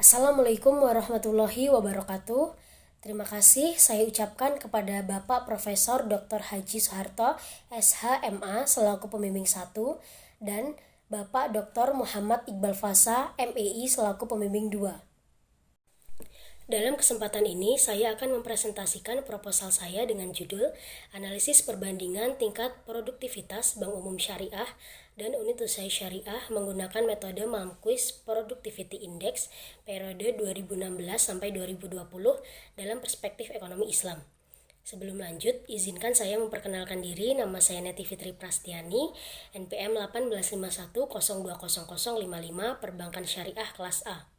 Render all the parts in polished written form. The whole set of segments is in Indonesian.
Assalamualaikum warahmatullahi wabarakatuh. Terima kasih saya ucapkan kepada Bapak Profesor Dr. Haji Soeharto, SH.MA selaku pembimbing 1 dan Bapak Dr. Muhammad Iqbal Fasa, MEI selaku pembimbing 2. Dalam kesempatan ini, saya akan mempresentasikan proposal saya dengan judul Analisis Perbandingan Tingkat Produktivitas Bank Umum Syariah dan Unit Usaha Syariah menggunakan metode Malmquist Productivity Index periode 2016 sampai 2020 dalam perspektif ekonomi Islam. Sebelum lanjut, izinkan saya memperkenalkan diri. Nama saya Neti Fitri Prastiani, NPM 1851020055, Perbankan Syariah kelas A.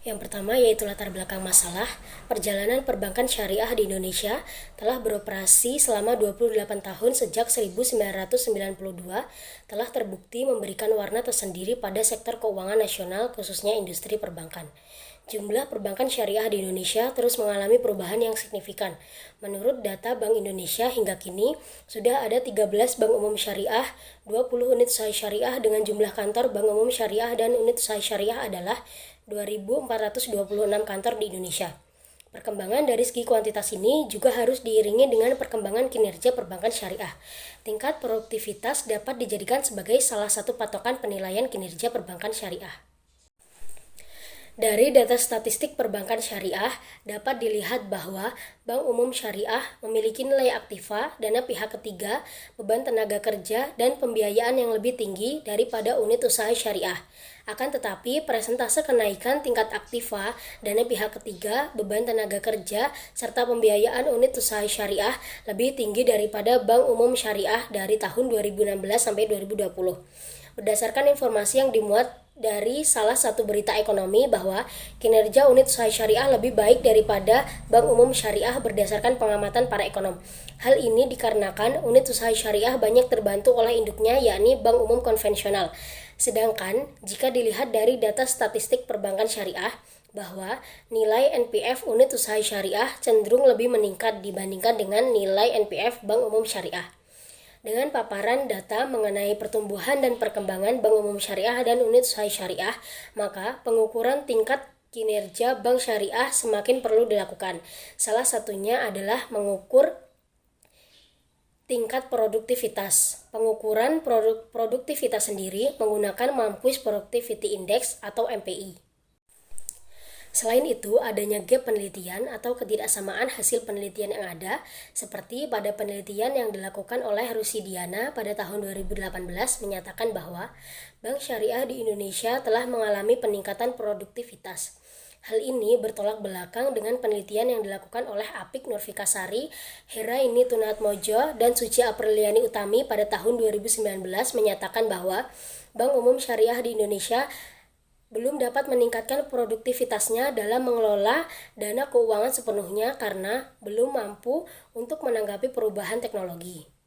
Yang pertama yaitu latar belakang masalah. Perjalanan perbankan syariah di Indonesia telah beroperasi selama 28 tahun sejak 1992, telah terbukti memberikan warna tersendiri pada sektor keuangan nasional khususnya industri perbankan. Jumlah perbankan syariah di Indonesia terus mengalami perubahan yang signifikan. Menurut data Bank Indonesia hingga kini sudah ada 13 bank umum syariah, 20 unit usaha syariah dengan jumlah kantor bank umum syariah dan unit usaha syariah adalah 2.426 kantor di Indonesia. Perkembangan dari segi kuantitas ini juga harus diiringi dengan perkembangan kinerja perbankan syariah. Tingkat produktivitas dapat dijadikan sebagai salah satu patokan penilaian kinerja perbankan syariah. Dari data statistik perbankan syariah, dapat dilihat bahwa Bank Umum Syariah memiliki nilai aktiva, dana pihak ketiga, beban tenaga kerja, dan pembiayaan yang lebih tinggi daripada unit usaha syariah. Akan tetapi, persentase kenaikan tingkat aktiva, dana pihak ketiga, beban tenaga kerja, serta pembiayaan unit usaha syariah lebih tinggi daripada Bank Umum Syariah dari tahun 2016 sampai 2020. Berdasarkan informasi yang dimuat dari salah satu berita ekonomi bahwa kinerja unit usaha syariah lebih baik daripada Bank Umum Syariah berdasarkan pengamatan para ekonom. Hal ini dikarenakan unit usaha syariah banyak terbantu oleh induknya yakni bank umum konvensional. Sedangkan jika dilihat dari data statistik perbankan syariah bahwa nilai NPF unit usaha syariah cenderung lebih meningkat dibandingkan dengan nilai NPF Bank Umum Syariah. Dengan paparan data mengenai pertumbuhan dan perkembangan Bank Umum Syariah dan unit usaha syariah, maka pengukuran tingkat kinerja bank syariah semakin perlu dilakukan. Salah satunya adalah mengukur tingkat produktivitas. Pengukuran produktivitas sendiri menggunakan Malmquist Productivity Index atau MPI. Selain itu, adanya gap penelitian atau ketidaksamaan hasil penelitian yang ada, seperti pada penelitian yang dilakukan oleh Rusidiana pada tahun 2018 menyatakan bahwa bank syariah di Indonesia telah mengalami peningkatan produktivitas. Hal ini bertolak belakang dengan penelitian yang dilakukan oleh Apik Nurfikasari, Heraini Tunatmojo, dan Suci Apriliani Utami pada tahun 2019 menyatakan bahwa Bank Umum Syariah di Indonesia belum dapat meningkatkan produktivitasnya dalam mengelola dana keuangan sepenuhnya karena belum mampu untuk menanggapi perubahan teknologi.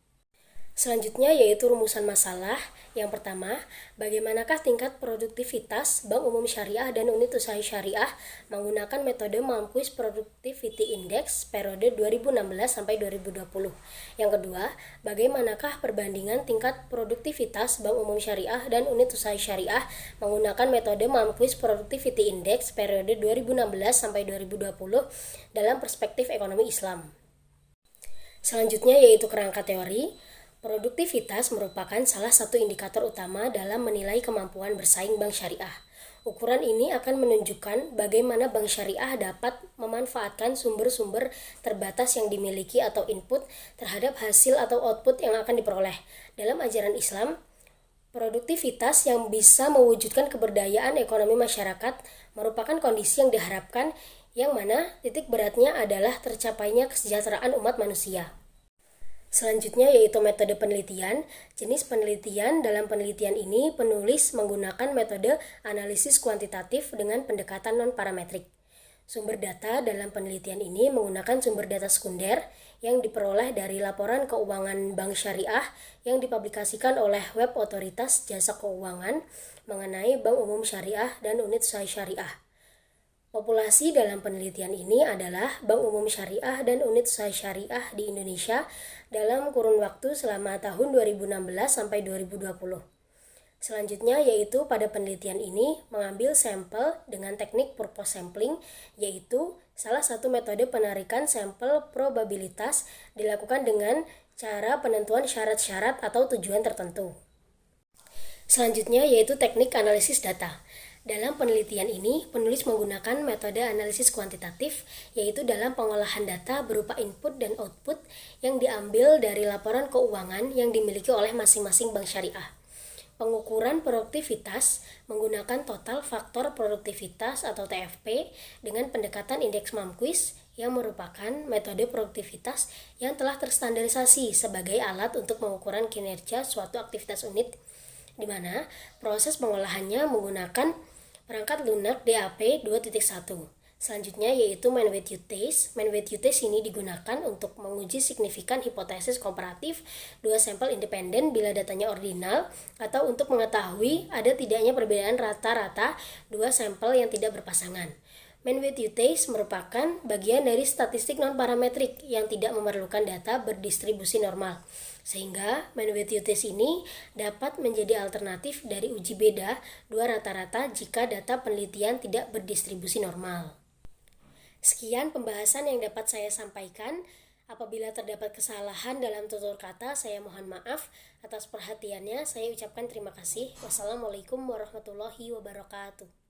Selanjutnya yaitu rumusan masalah. Yang pertama, bagaimanakah tingkat produktivitas Bank Umum Syariah dan unit usaha syariah menggunakan metode Malmquist Productivity Index periode 2016 sampai 2020. Yang kedua, bagaimanakah perbandingan tingkat produktivitas Bank Umum Syariah dan unit usaha syariah menggunakan metode Malmquist Productivity Index periode 2016 sampai 2020 dalam perspektif ekonomi Islam. Selanjutnya yaitu kerangka teori. Produktivitas merupakan salah satu indikator utama dalam menilai kemampuan bersaing bank syariah. Ukuran ini akan menunjukkan bagaimana bank syariah dapat memanfaatkan sumber-sumber terbatas yang dimiliki atau input terhadap hasil atau output yang akan diperoleh. Dalam ajaran Islam, produktivitas yang bisa mewujudkan keberdayaan ekonomi masyarakat merupakan kondisi yang diharapkan yang mana titik beratnya adalah tercapainya kesejahteraan umat manusia. Selanjutnya yaitu metode penelitian. Jenis penelitian dalam penelitian ini penulis menggunakan metode analisis kuantitatif dengan pendekatan non-parametrik. Sumber data dalam penelitian ini menggunakan sumber data sekunder yang diperoleh dari laporan keuangan bank syariah yang dipublikasikan oleh web otoritas jasa keuangan mengenai Bank Umum Syariah dan unit usaha syariah. Populasi dalam penelitian ini adalah Bank Umum Syariah dan unit usaha syariah di Indonesia dalam kurun waktu selama tahun 2016 sampai 2020. Selanjutnya yaitu pada penelitian ini mengambil sampel dengan teknik purpose sampling, yaitu salah satu metode penarikan sampel probabilitas dilakukan dengan cara penentuan syarat-syarat atau tujuan tertentu. Selanjutnya yaitu teknik analisis data. Dalam penelitian ini, penulis menggunakan metode analisis kuantitatif, yaitu dalam pengolahan data berupa input dan output yang diambil dari laporan keuangan yang dimiliki oleh masing-masing bank syariah. Pengukuran produktivitas menggunakan total faktor produktivitas atau TFP dengan pendekatan indeks Malmquist yang merupakan metode produktivitas yang telah terstandarisasi sebagai alat untuk pengukuran kinerja suatu aktivitas unit, di mana proses pengolahannya menggunakan perangkat lunak DAP 2.1. Selanjutnya yaitu Man-Wheaton test. Man-Wheaton test ini digunakan untuk menguji signifikan hipotesis komparatif dua sampel independen bila datanya ordinal, atau untuk mengetahui ada tidaknya perbedaan rata-rata dua sampel yang tidak berpasangan. Man-Wheaton test merupakan bagian dari statistik non-parametrik yang tidak memerlukan data berdistribusi normal, sehingga Man-Wheaton test ini dapat menjadi alternatif dari uji beda dua rata-rata jika data penelitian tidak berdistribusi normal. Sekian pembahasan yang dapat saya sampaikan. Apabila terdapat kesalahan dalam tutur kata, saya mohon maaf. Atas perhatiannya, saya ucapkan terima kasih. Wassalamualaikum warahmatullahi wabarakatuh.